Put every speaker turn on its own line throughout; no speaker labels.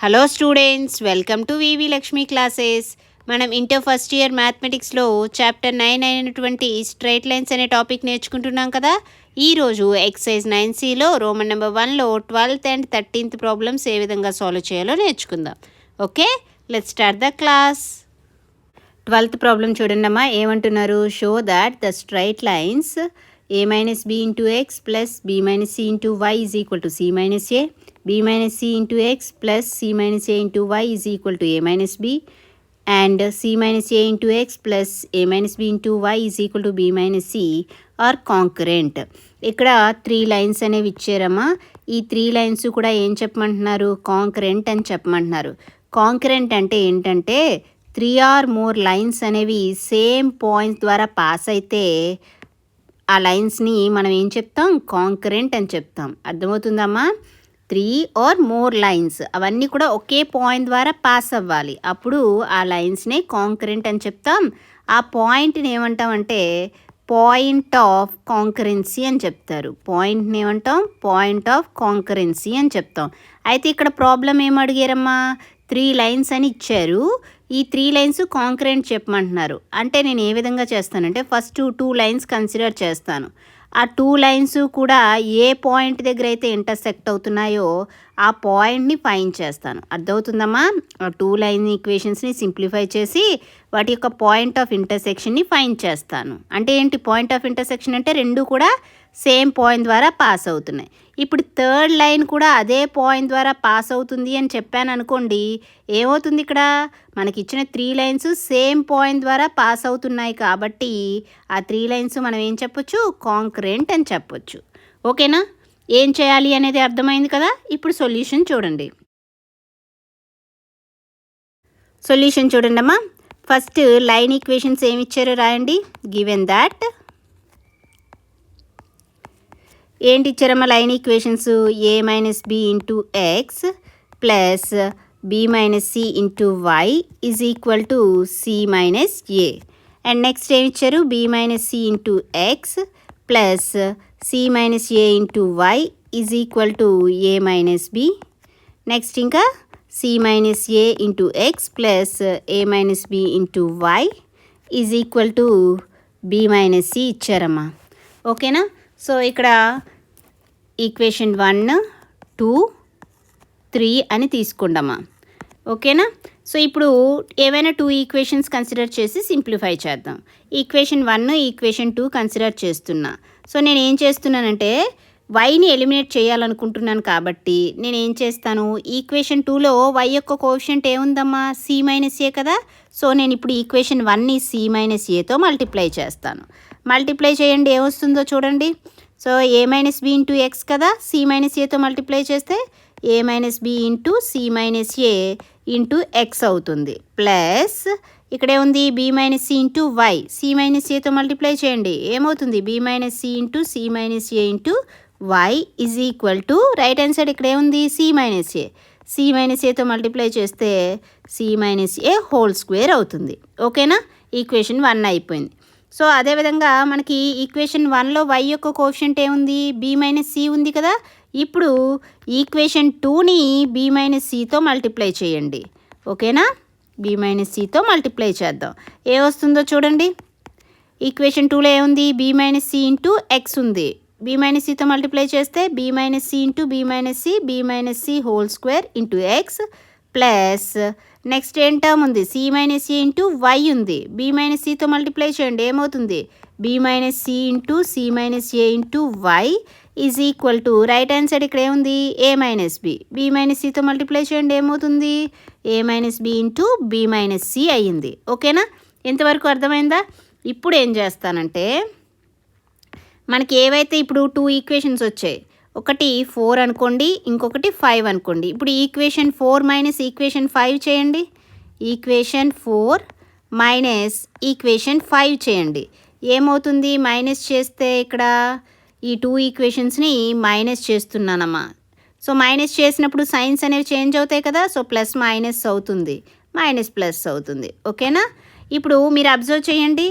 Hello students, welcome to V V Lakshmi classes. మనం inter first year మ్యాథమెటిక్స్లో chapter 9 అయినటువంటి straight lines అనే టాపిక్ నేర్చుకుంటున్నాం కదా. ఈరోజు ఎక్సర్సైజ్ 9Cలో రోమన్ నెంబర్ 1లో 12th అండ్ 13th ప్రాబ్లమ్స్ ఏ విధంగా సాల్వ్ చేయాలో నేర్చుకుందాం. Okay, let's start the class. 12th problem చూడండి అమ్మా, ఏమంటున్నారు? Show that the straight lines a minus b into x plus b minus c into y is equal to c minus a, b minus c into x plus c minus a into y is equal to a minus b, and c minus a into x plus a minus b into y is equal to b minus c are concurrent. ఇక్కడ 3 lines అనేవి ఇచ్చారమ్మా. ఈ 3 lines కూడా ఏం చెప్పమంటున్నారు? Concurrent అని చెప్పమంటున్నారు. Concurrent అంటే ఏంటంటే 3 are more lines అనేవి same point ద్వారా పాస్ అయితే ఆ లైన్స్ని మనం ఏం చెప్తాం? కాంకరెంట్ అని చెప్తాం. అర్థమవుతుందమ్మా? 3 ఆర్ మోర్ లైన్స్ అవన్నీ కూడా ఒకే పాయింట్ ద్వారా పాస్ అవ్వాలి, అప్పుడు ఆ లైన్స్నే కాంకరెంట్ అని చెప్తాం. ఆ పాయింట్ని ఏమంటామంటే పాయింట్ ఆఫ్ కాంకరెన్సీ అని చెప్తారు. పాయింట్ని ఏమంటాం? పాయింట్ ఆఫ్ కాంకరెన్సీ అని చెప్తాం. అయితే ఇక్కడ ప్రాబ్లం ఏం అడిగారమ్మా? 3 లైన్స్ అని ఇచ్చారు. ఈ 3 లైన్స్ కాంకరెంట్ చెప్పమంటున్నారు. అంటే నేను ఏ విధంగా చేస్తానంటే ఫస్ట్ 2 లైన్స్ కన్సిడర్ చేస్తాను. ఆ 2 లైన్స్ కూడా ఏ పాయింట్ దగ్గర అయితే ఇంటర్సెక్ట్ అవుతున్నాయో ఆ పాయింట్ని ఫైండ్ చేస్తాను. అర్థమవుతుందమ్మా? ఆ 2 లైన్ ఈక్వేషన్స్ని సింప్లిఫై చేసి వాటి యొక్క పాయింట్ ఆఫ్ ఇంటర్సెక్షన్ని ఫైండ్ చేస్తాను. అంటే ఏంటి పాయింట్ ఆఫ్ ఇంటర్సెక్షన్ అంటే? రెండు కూడా సేమ్ పాయింట్ ద్వారా పాస్ అవుతున్నాయి. ఇప్పుడు 3rd లైన్ కూడా అదే పాయింట్ ద్వారా పాస్ అవుతుంది అని చెప్పాను అనుకోండి, ఏమవుతుంది? ఇక్కడ మనకి ఇచ్చిన 3 లైన్స్ సేమ్ పాయింట్ ద్వారా పాస్ అవుతున్నాయి కాబట్టి ఆ 3 లైన్స్ మనం ఏం చెప్పొచ్చు? కాంకరెంట్ అని చెప్పొచ్చు. ఓకేనా? ఏం చేయాలి అనేది అర్థమైంది కదా. ఇప్పుడు సొల్యూషన్ చూడండి. సొల్యూషన్ చూడండి అమ్మా. ఫస్ట్ లైన్ ఈక్వేషన్స్ ఏమి ఇచ్చారో రాయండి. గివెన్ దాట్ ఏంటి ఇచ్చారమ్మా line equations? a minus B into X plus b minus C into why is equal to C minus A. And next ఏమి ఇచ్చారు? b minus C into X plus C minus A into why is equal to A minus B. Next ఇంకా C minus A into X plus A minus B into why is equal to B minus C ఇచ్చారమ్మా. ఓకేనా? So ఇక్కడ equation 1, 2, 3 అని తీసుకుందామా. ఓకేనా? So ఇప్పుడు ఏవైనా 2 equations consider చేసి సింప్లిఫై చేద్దాం. ఈక్వేషన్ 1, ఈక్వేషన్ 2 కన్సిడర్ చేస్తున్నా. సో నేను ఏం చేస్తున్నానంటే వైని ఎలిమినేట్ చేయాలనుకుంటున్నాను కాబట్టి నేను ఏం చేస్తాను? ఈక్వేషన్ 2లో వై యొక్క కోఎఫిషియంట్ ఏముందమ్మా? సి మైనస్ ఏ కదా. సో నేను ఇప్పుడు ఈక్వేషన్ 1ని సి మైనస్ ఏతో మల్టిప్లై చేస్తాను. మల్టిప్లై చేయండి, ఏమొస్తుందో చూడండి. So A minus B into X కదా, సి మైనస్ ఏతో మల్టిప్లై చేస్తే A minus B into C minus A into X అవుతుంది. ప్లస్ ఇక్కడే ఉంది B minus C into Y, C minus ఏతో మల్టిప్లై చేయండి, ఏమవుతుంది? B minus C into C minus A into why is equal to right hand side ఇక్కడే ఉంది C minus A. C minus ఏతో multiply చేస్తే సి మైనస్ ఏ whole square అవుతుంది. ఓకేనా? Equation 1 అయిపోయింది. సో అదేవిధంగా మనకి ఈక్వేషన్ 1లో వై యొక్క కోఎఫిషియంట్ ఏముంది? బి మైనస్ సి ఉంది కదా. ఇప్పుడు ఈక్వేషన్ 2ని బి మైనస్ సితో మల్టిప్లై చేయండి. ఓకేనా? బి మైనస్ సితో మల్టిప్లై చేద్దాం, ఏ వస్తుందో చూడండి. ఈక్వేషన్ 2లో ఏముంది? B minus C into X ఉంది. బి మైనస్ సితో మల్టిప్లై చేస్తే B minus C into B minus C whole square into X plus next ఏం టర్మ్ ఉంది? C minus A into Y ఉంది. బి మైనస్ సితో మల్టిప్లై చేయండి, ఏమవుతుంది? B minus C into C minus A into why is equal to right hand side ఇక్కడ ఏముంది? ఏ minus B. B minus సితో multiply చేయండి, ఏమవుతుంది? ఏ minus B into B minus C అయ్యింది. ఓకేనా? ఇంతవరకు అర్థమైందా? ఇప్పుడు ఏం చేస్తానంటే మనకి ఏవైతే ఇప్పుడు 2 ఈక్వేషన్స్ వచ్చాయి, ఒకటి 4 అనుకోండి, ఇంకొకటి 5 అనుకోండి. ఇప్పుడు ఈక్వేషన్ 4 మైనస్ ఈక్వేషన్ 5 చేయండి. ఈక్వేషన్ 4 మైనస్ ఈక్వేషన్ 5 చేయండి, ఏమవుతుంది? మైనస్ చేస్తే ఇక్కడ ఈ 2 ఈక్వేషన్స్ని మైనస్ చేస్తున్నానమ్మా. సో మైనస్ చేసినప్పుడు సైన్స్ అనేవి చేంజ్ అవుతాయి కదా. సో ప్లస్ మైనస్ అవుతుంది, మైనస్ ప్లస్ అవుతుంది. ఓకేనా? ఇప్పుడు మీరు అబ్జర్వ్ చేయండి,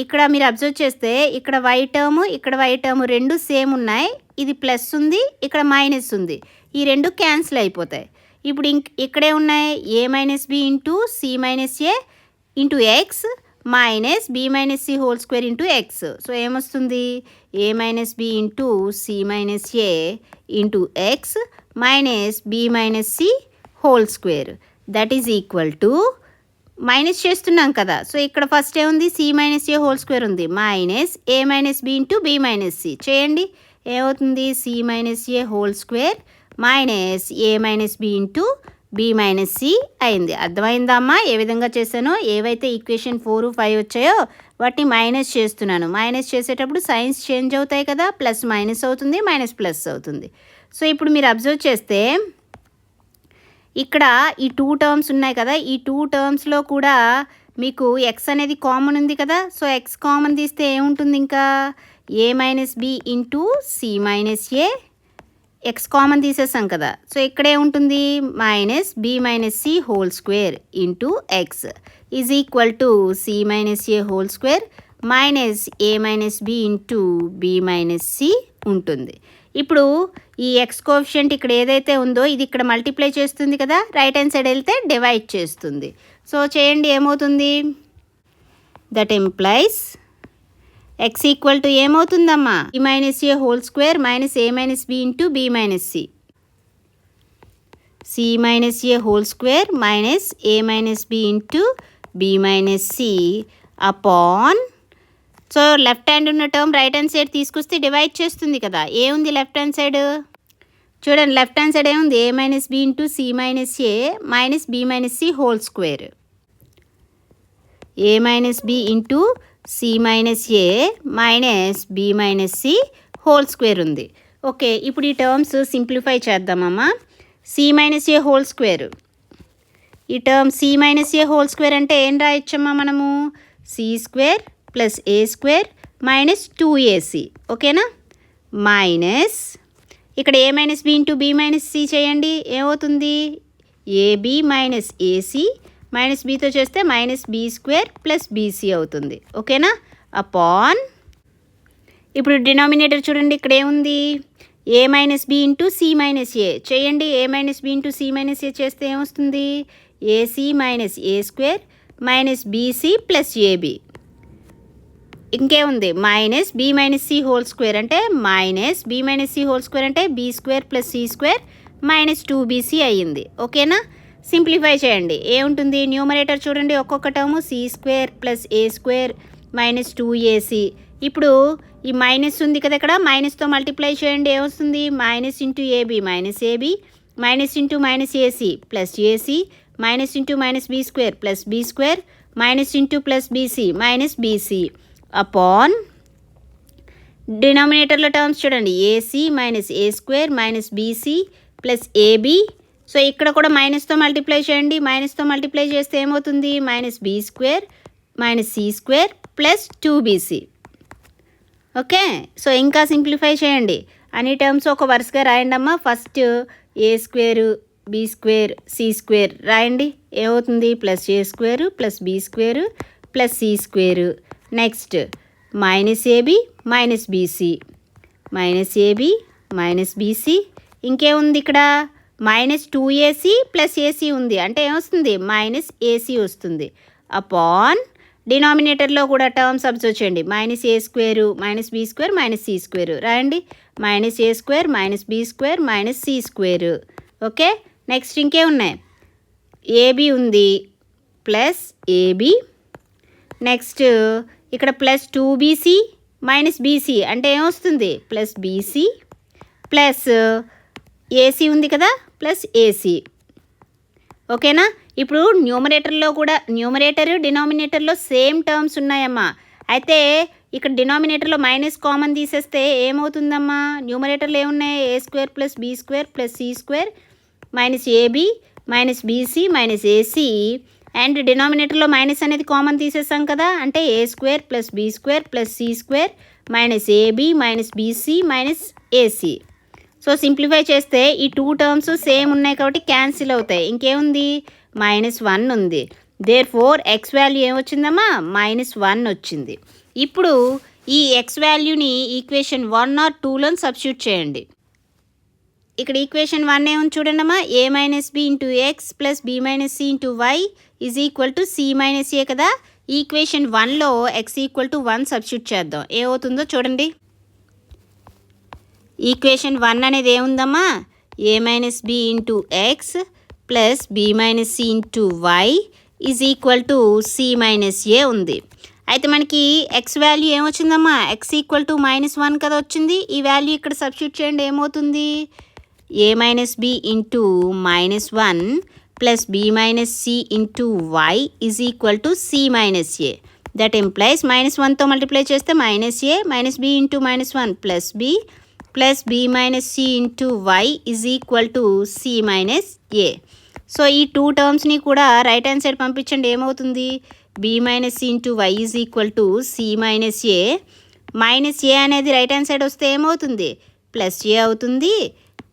ఇక్కడ మీరు అబ్జర్వ్ చేస్తే ఇక్కడ వై టర్మ్ రెండు సేమ్ ఉన్నాయి. ఇది ప్లస్ ఉంది, ఇక్కడ మైనస్ ఉంది, ఈ రెండు క్యాన్సిల్ అయిపోతాయి. ఇప్పుడు ఇక్కడే ఉన్నాయి A minus B into C minus A into X minus B minus C whole square into X. So ఏమొస్తుంది A minus B into C minus A into X minus B minus C whole square that is equal to minus చేస్తున్నాం కదా. So ఇక్కడ first ఏముంది C minus ఏ whole square ఉంది minus ఏ minus B into B minus C చేయండి ఏమవుతుంది C minus ఏ whole square minus ఏ minus B into B minus C అయింది. అర్థమైందా అమ్మా ఏ విధంగా చేశానో? ఏవైతే ఈక్వేషన్ 4, 5 వచ్చాయో వాటిని మైనస్ చేస్తున్నాను. మైనస్ చేసేటప్పుడు సైన్స్ చేంజ్ అవుతాయి కదా, ప్లస్ మైనస్ అవుతుంది, మైనస్ ప్లస్ అవుతుంది. సో ఇప్పుడు మీరు అబ్జర్వ్ చేస్తే ఇక్కడ ఈ 2 టర్మ్స్ ఉన్నాయి కదా, ఈ 2 టర్మ్స్లో కూడా మీకు ఎక్స్ అనేది కామన్ ఉంది కదా. సో ఎక్స్ కామన్ తీస్తే ఏముంటుంది ఇంకా A minus B into C minus A X common తీసేసాం కదా. సో ఇక్కడే ఉంటుంది minus B minus C whole square into X is equal to C minus A whole square minus A minus B into B minus C ఉంటుంది. ఇప్పుడు ఈ X coefficient ఇక్కడ ఏదైతే ఉందో ఇది ఇక్కడ మల్టిప్లై చేస్తుంది కదా, రైట్ హ్యాండ్ సైడ్ వెళ్తే డివైడ్ చేస్తుంది. సో చేయండి ఏమవుతుంది that implies X equal to ఏమవుతుందమ్మా బి మైనస్ ఏ హోల్ స్క్వేర్ మైనస్ ఏ minus B into B minus C C minus ఏ హోల్ స్క్వేర్ మైనస్ ఏ minus B into B minus C upon so left hand ఉన్న term right hand side తీసుకొస్తే divide చేస్తుంది కదా. ఏముంది left hand side చూడండి, left hand side ఏముంది ఏ minus B into C minus A minus B minus C whole square a minus B into C minus A minus B minus C whole square ఉంది. Okay ఇప్పుడు ఈ terms simplify చేద్దామమ్మా. C minus ఏ whole square ఈ term c minus ఏ whole square అంటే ఏం రాయొచ్చమ్మా మనము c square plus a square minus 2ac ఓకేనా మైనస్ ఇక్కడ a minus B into B minus C చేయండి ఏమవుతుంది ఏబి మైనస్ ఏసి మైనస్ బీతో చేస్తే minus b square plus b c అవుతుంది ఓకేనా అపాన్ ఇప్పుడు డినామినేటర్ చూడండి ఇక్కడ ఏముంది ఏ minus B into C minus a చేయండి a minus B into C minus a చేస్తే ఏమొస్తుంది a c minus a square minus b c plus a b ఇంకేముంది minus B minus C whole square అంటే minus B minus C whole square అంటే b square plus c square minus 2bc అయ్యింది ఓకేనా simplify చేయండి ఏముంటుంది numerator చూడండి ఒక్కొక్క term C square plus a square minus 2ac ఇప్పుడు ఈ మైనస్ ఉంది కదా ఇక్కడ మైనస్తో మల్టిప్లై చేయండి ఏమొస్తుంది minus into a b minus a b minus into minus a c plus a c minus into minus b square plus b square minus into plus b c minus b c upon డినామినేటర్లో terms చూడండి a c minus a square minus b c plus a b so ఇక్కడ కూడా మైనస్తో multiply చేయండి మైనస్తో multiply చేస్తే ఏమవుతుంది minus b square minus c square plus 2bc okay so ఇంకా సింప్లిఫై చేయండి అన్ని టర్మ్స్ ఒక వరుసగా రాయండి అమ్మా first a square b square c square రాయండి ఏమవుతుంది plus a square plus b square plus c square next minus a b minus b c minus a b minus b c ఇంకేముంది ఇక్కడ మైనస్ 2ac ప్లస్ ఏసీ ఉంది అంటే ఏమొస్తుంది మైనస్ ఏసీ వస్తుంది upon డినామినేటర్లో కూడా టర్మ్స్ అబ్జర్వ్ చేయండి minus a square minus b square minus c square రాయండి minus a square minus b square minus c square okay next ఇంకే ఉన్నాయి ఏబి ఉంది ప్లస్ ఏబి నెక్స్ట్ ఇక్కడ ప్లస్ 2bc మైనస్ బీసీ అంటే ఏమొస్తుంది ప్లస్ బీసీ ప్లస్ ఏసీ ఉంది కదా plus AC ఓకేనా ఇప్పుడు న్యూమరేటర్లో కూడా న్యూమరేటర్ డినామినేటర్లో సేమ్ టర్మ్స్ ఉన్నాయమ్మా అయితే ఇక్కడ డినామినేటర్లో మైనస్ కామన్ తీసేస్తే ఏమవుతుందమ్మా న్యూమరేటర్లో ఏమున్నాయి a square plus b square plus c square minus a b minus b c minus a c and డినామినేటర్లో మైనస్ అనేది కామన్ తీసేసాం కదా అంటే a square plus b square plus c square minus a b minus b c minus a c so simplify చేస్తే ఈ 2 terms same ఉన్నాయి కాబట్టి cancel అవుతాయి ఇంకేముంది -1 ఉంది దేర్ ఫోర్ ఎక్స్ వాల్యూ ఏమొచ్చిందమ్మా -1 వచ్చింది ఇప్పుడు ఈ ఎక్స్ వాల్యూని ఈక్వేషన్ 1 or 2లో సబ్స్టిట్యూట్ చేయండి ఇక్కడ ఈక్వేషన్ 1 ఏముంది చూడండమ్మా, a minus B into X plus b minus C into why is equal to C minus a కదా. ఈక్వేషన్ 1లో ఎక్స్ ఈక్వల్ టు 1 సబ్స్టిట్యూట్ చేద్దాం. ఏమవుతుందో చూడండి. ఈక్వేషన్ 1 అనేది ఏముందమ్మా, a minus B into X plus b minus C into why is equal to C minus a ఉంది. అయితే మనకి ఎక్స్ వాల్యూ ఏమొచ్చిందమ్మా, ఎక్స్ ఈక్వల్ టు -1 కదా వచ్చింది. ఈ వాల్యూ ఇక్కడ సబ్స్టిట్యూట్ చేయండి, ఏమవుతుంది, a minus B into -1 plus b minus C into why is equal to C minus a. That implies -1తో మల్టిప్లై చేస్తే -a minus B into -1 plus b minus C into why is equal to C minus a. So ఈ 2 టర్మ్స్ని కూడా right hand side పంపించండి, ఏమవుతుంది, B minus C into why is equal to C minus A. Minus a అనేది right hand side వస్తే ఏమవుతుంది, plus ఏ అవుతుంది.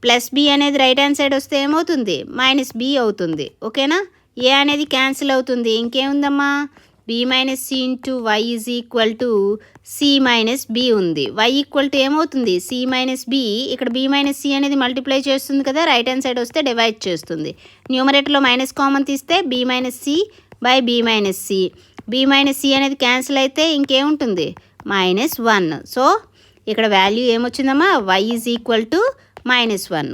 Plus B అనేది రైట్ హ్యాండ్ సైడ్ వస్తే ఏమవుతుంది, మైనస్ బి అవుతుంది. ఓకేనా, ఏ అనేది క్యాన్సిల్ అవుతుంది. ఇంకేముందమ్మా, b minus C into why is equal to C minus b ఉంది. వై ఈక్వల్ టు ఏమవుతుంది, సి మైనస్ బి. ఇక్కడ బి మైనస్ సి అనేది మల్టిప్లై చేస్తుంది కదా, రైట్ హ్యాండ్ సైడ్ వస్తే డివైడ్ చేస్తుంది. న్యూమరేటర్లో మైనస్ కామన్ తీస్తే b minus c by b minus c. B minus c అనేది క్యాన్సిల్ అయితే ఇంకేముంటుంది, -1. సో ఇక్కడ వాల్యూ ఏమొచ్చిందమ్మా, y is equal to -1.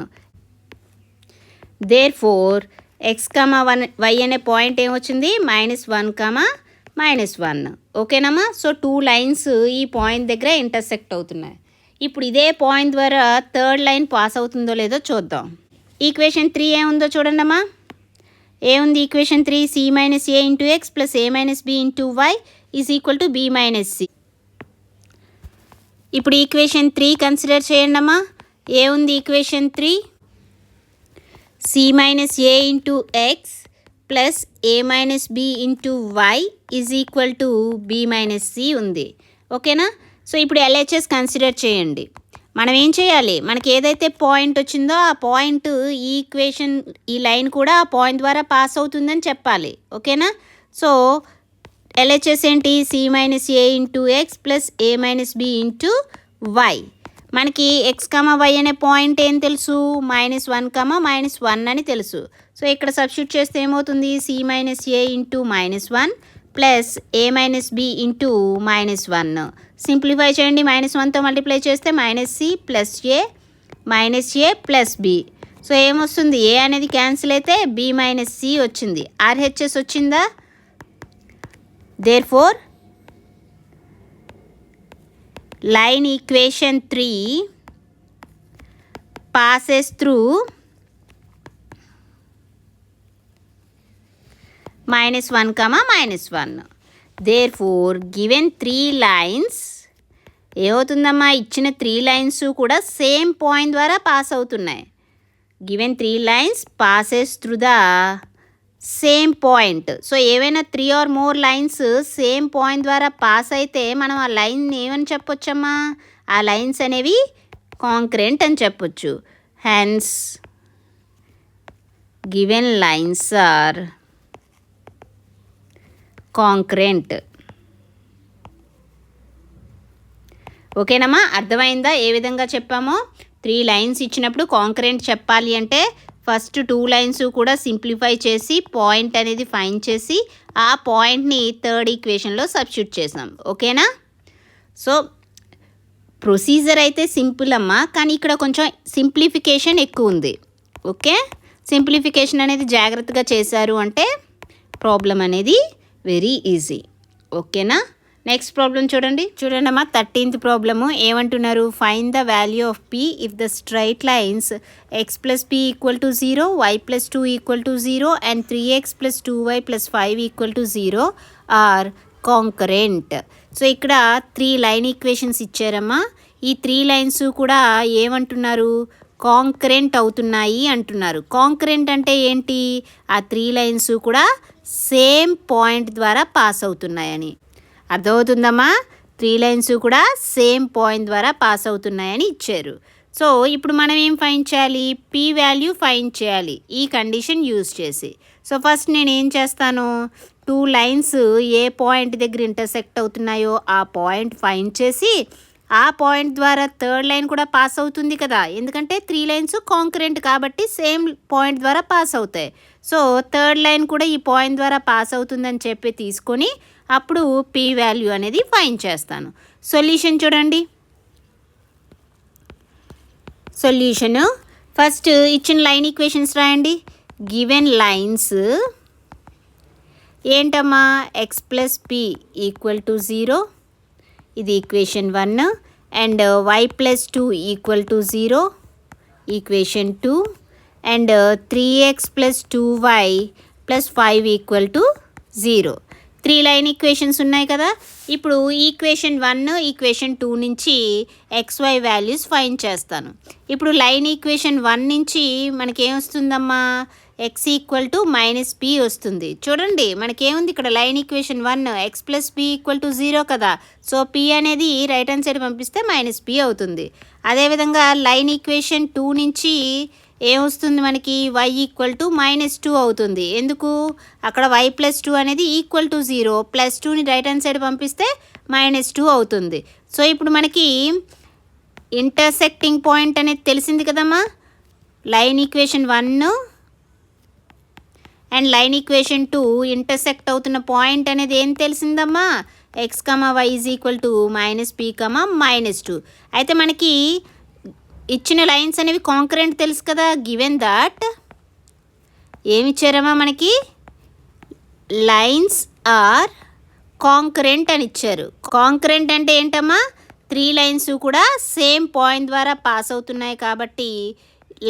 Therefore x comma 1 why అనే పాయింట్ ఏమొచ్చింది, -1, -1. ఓకేనమ్మా. సో 2 లైన్స్ ఈ పాయింట్ దగ్గర ఇంటర్సెక్ట్ అవుతున్నాయి. ఇప్పుడు ఇదే పాయింట్ ద్వారా థర్డ్ లైన్ పాస్ అవుతుందో లేదో చూద్దాం. ఈక్వేషన్ 3 ఏముందో చూడండమ్మా. ఏముంది equation 3, C minus A into X plus A minus B into why is equal to B minus C. ఇప్పుడు ఈక్వేషన్ 3 కన్సిడర్ చేయండి అమ్మా. ఏముంది equation 3, C minus A into X plus A minus B into why is equal to B minus C ఉంది. ఓకేనా. So ఇప్పుడు LHS consider చేయండి. మనం ఏం చేయాలి, మనకి ఏదైతే పాయింట్ వచ్చిందో ఆ పాయింట్ ఈ ఈక్వేషన్ ఈ లైన్ కూడా ఆ పాయింట్ ద్వారా పాస్ అవుతుందని చెప్పాలి. ఓకేనా. సో ఎల్హెచ్ఎస్ ఏంటి, C minus A into X plus A minus B into Y. మనకి ఎక్స్ కామా వై అనే పాయింట్ ఏం తెలుసు, -1, -1 అని తెలుసు. సో ఇక్కడ సబ్స్టిట్యూట్ చేస్తే ఏమవుతుంది, C minus A into -1 plus A minus B into -1. Simplify చేయండి, -1తో మల్టిప్లై చేస్తే -c plus A plus B. So ఏమొస్తుంది, ఏ అనేది క్యాన్సిల్ అయితే బి మైనస్ సి వచ్చింది. ఆర్హెచ్ఎస్ వచ్చిందా. Therefore line equation 3 passes through -1, -1. Therefore given 3 lines ఏమవుతుందమ్మా, ఇచ్చిన 3 లైన్స్ కూడా సేమ్ పాయింట్ ద్వారా పాస్ అవుతున్నాయి. Given 3 lines passes through the same point. So ఏవైనా 3 or more lines same point ద్వారా పాస్ అయితే మనం ఆ లైన్ ఏమని చెప్పొచ్చమ్మా, ఆ లైన్స్ అనేవి కాంక్రెంట్ అని చెప్పొచ్చు. Hence given lines are concurrent. ఓకేనమ్మా, అర్థమైందా ఏ విధంగా చెప్పామో. 3 లైన్స్ ఇచ్చినప్పుడు కాంక్రెంట్ చెప్పాలి అంటే ఫస్ట్ 2 లైన్స్ కూడా సింప్లిఫై చేసి పాయింట్ అనేది ఫైండ్ చేసి ఆ పాయింట్ని థర్డ్ ఈక్వేషన్లో సబ్స్టిట్యూట్ చేసాం. ఓకేనా. సో ప్రొసీజర్ అయితే సింపుల్ అమ్మా, కానీ ఇక్కడ కొంచెం సింప్లిఫికేషన్ ఎక్కువ ఉంది. ఓకే, సింప్లిఫికేషన్ అనేది జాగ్రత్తగా చేశారు అంటే ప్రాబ్లం అనేది వెరీ ఈజీ. ఓకేనా. నెక్స్ట్ ప్రాబ్లం చూడండి అమ్మా. 13th ప్రాబ్లము ఏమంటున్నారు, find the value of P if the straight lines X plus P equal to 0, Y plus 2 equal to 0 and 3x plus 2y plus 5 equal to 0 are concurrent. So ఇక్కడ 3 line equations ఇచ్చారమ్మా. ఈ 3 lines కూడా ఏమంటున్నారు, concurrent అవుతున్నాయి అంటున్నారు. Concurrent అంటే ఏంటి, ఆ 3 lines కూడా సేమ్ పాయింట్ ద్వారా పాస్ అవుతున్నాయని అర్థమవుతుందమ్మా. 3 లైన్స్ కూడా సేమ్ పాయింట్ ద్వారా పాస్ అవుతున్నాయని ఇచ్చారు. సో ఇప్పుడు మనం ఏం ఫైండ్ చేయాలి, పి వాల్యూ ఫైండ్ చేయాలి ఈ కండిషన్ యూజ్ చేసి. సో ఫస్ట్ నేను ఏం చేస్తాను, 2 లైన్స్ ఏ పాయింట్ దగ్గర ఇంటర్సెక్ట్ అవుతున్నాయో ఆ పాయింట్ ఫైండ్ చేసి ఆ పాయింట్ ద్వారా థర్డ్ లైన్ కూడా పాస్ అవుతుంది కదా, ఎందుకంటే 3 లైన్స్ కాంకరెంట్ కాబట్టి సేమ్ పాయింట్ ద్వారా పాస్ అవుతాయి. సో థర్డ్ లైన్ కూడా ఈ పాయింట్ ద్వారా పాస్ అవుతుందని చెప్పి తీసుకొని అప్పుడు పీ వాల్యూ అనేది ఫైండ్ చేస్తాను. సొల్యూషన్ చూడండి. సొల్యూషను ఫస్ట్ ఇచ్చిన లైన్ ఈక్వేషన్స్ రాయండి. గివెన్ లైన్స్ ఏంటమ్మా, X plus P equal to 0, ఇది equation 1, and Y plus 2 equal to 0, equation 2, and 3x plus 2y plus 5 equal to 0. 3 line equations ఉన్నాయి కదా. ఇప్పుడు ఈక్వేషన్ 1 ఈక్వేషన్ 2 నుంచి xy వాల్యూస్ ఫైండ్ చేస్తాను. ఇప్పుడు లైన్ ఈక్వేషన్ 1 నుంచి మనకేమొస్తుందమ్మా, x equal to minus p వస్తుంది. చూడండి మనకేముంది ఇక్కడ line equation 1 x plus P equal to 0 కదా. సో పి అనేది రైట్ హ్యాండ్ సైడ్ పంపిస్తే మైనస్ పి అవుతుంది. అదేవిధంగా లైన్ ఈక్వేషన్ 2 నుంచి ఏమొస్తుంది మనకి, y ఈక్వల్ టు -2 అవుతుంది. ఎందుకు, అక్కడ y ప్లస్ 2 అనేది ఈక్వల్ టు 0, ప్లస్ 2ని రైట్ హ్యాండ్ సైడ్ పంపిస్తే -2 అవుతుంది. సో ఇప్పుడు మనకి ఇంటర్సెక్టింగ్ పాయింట్ అనేది తెలిసింది కదమ్మా. Line equation 1 and line equation 2 intersect అవుతున్న పాయింట్ అనేది ఏం తెలిసిందమ్మా, x, y is equal to -p, -2. అయితే మనకి ఇచ్చిన లైన్స్ అనేవి కాంకరెంట్ తెలుసు కదా. గివెన్ దట్ ఏమి ఇచ్చారమ్మా మనకి, లైన్స్ ఆర్ కాంకరెంట్ అని ఇచ్చారు. కాంకరెంట్ అంటే ఏంటమ్మా, 3 లైన్స్ కూడా సేమ్ పాయింట్ ద్వారా పాస్ అవుతున్నాయి కాబట్టి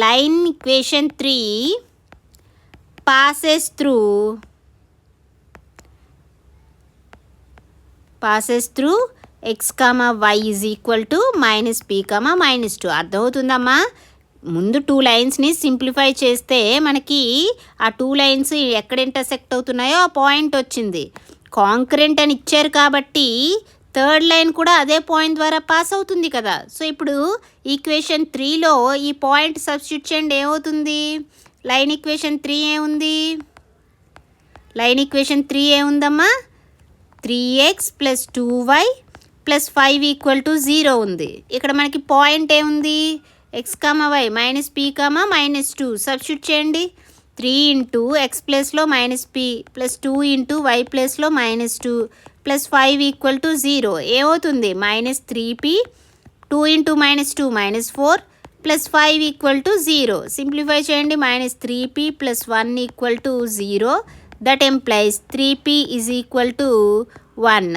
line equation 3 passes through x, y is equal to -p, -2. అర్థమవుతుందమ్మా. ముందు 2 లైన్స్ని సింప్లిఫై చేస్తే మనకి ఆ 2 లైన్స్ ఎక్కడ ఇంటర్సెక్ట్ అవుతున్నాయో ఆ పాయింట్ వచ్చింది. కాంకరెంట్ అని ఇచ్చారు కాబట్టి థర్డ్ లైన్ కూడా అదే పాయింట్ ద్వారా పాస్ అవుతుంది కదా. సో ఇప్పుడు ఈక్వేషన్ 3లో ఈ పాయింట్ సబ్స్టిట్యూట్ చేయండి, ఏమవుతుంది, లైన్ ఈక్వేషన్ 3 ఏముంది, లైన్ ఈక్వేషన్ 3 ఏముందమ్మా, 3x plus 2y plus 5 equal to 0 ఉంది. ఇక్కడ మనకి పాయింట్ ఏముంది, x, y -p, -2 సబ్స్టిట్యూట్ చేయండి. 3 ఇంటూ ఎక్స్ ప్లస్లో -p ప్లస్ 2 ఇంటూ వై ప్లస్లో -2 ప్లస్ 5 ఈక్వల్ టు 0 ఏమవుతుంది, -3p, 2 into -2 -4 plus 5 equal to 0. Simplify చేయండి. -3p plus 1 equal to 0. That implies 3p is equal to 1.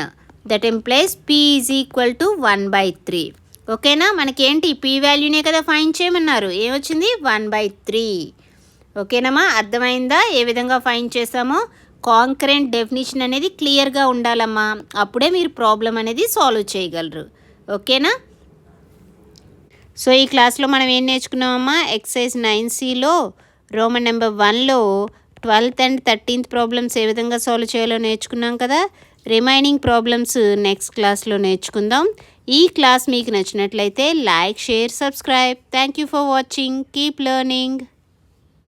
That implies p is equal to 1/3. ఓకేనా. మనకేంటి p వాల్యూనే కదా find చేయమన్నారు, ఏమొచ్చింది 1/3. ఓకేనమ్మా, అర్థమైందా ఏ విధంగా ఫైండ్ చేస్తామో. కాంకరెంట్ డెఫినిషన్ అనేది క్లియర్గా ఉండాలమ్మా, అప్పుడే మీరు ప్రాబ్లం అనేది సాల్వ్ చేయగలరు. ఓకేనా. సో ఈ క్లాస్లో మనం ఏం నేర్చుకున్నామమ్మా, ఎక్సర్సైజ్ 9Cలో రోమన్ నెంబర్ 1లో 12th and 13th ప్రాబ్లమ్స్ ఏ విధంగా సాల్వ్ చేయాలో నేర్చుకున్నాం కదా. రిమైనింగ్ ప్రాబ్లమ్స్ నెక్స్ట్ క్లాస్లో నేర్చుకుందాం. ఈ క్లాస్ మీకు నచ్చినట్లయితే like, share, subscribe. Thank you for watching. Keep learning.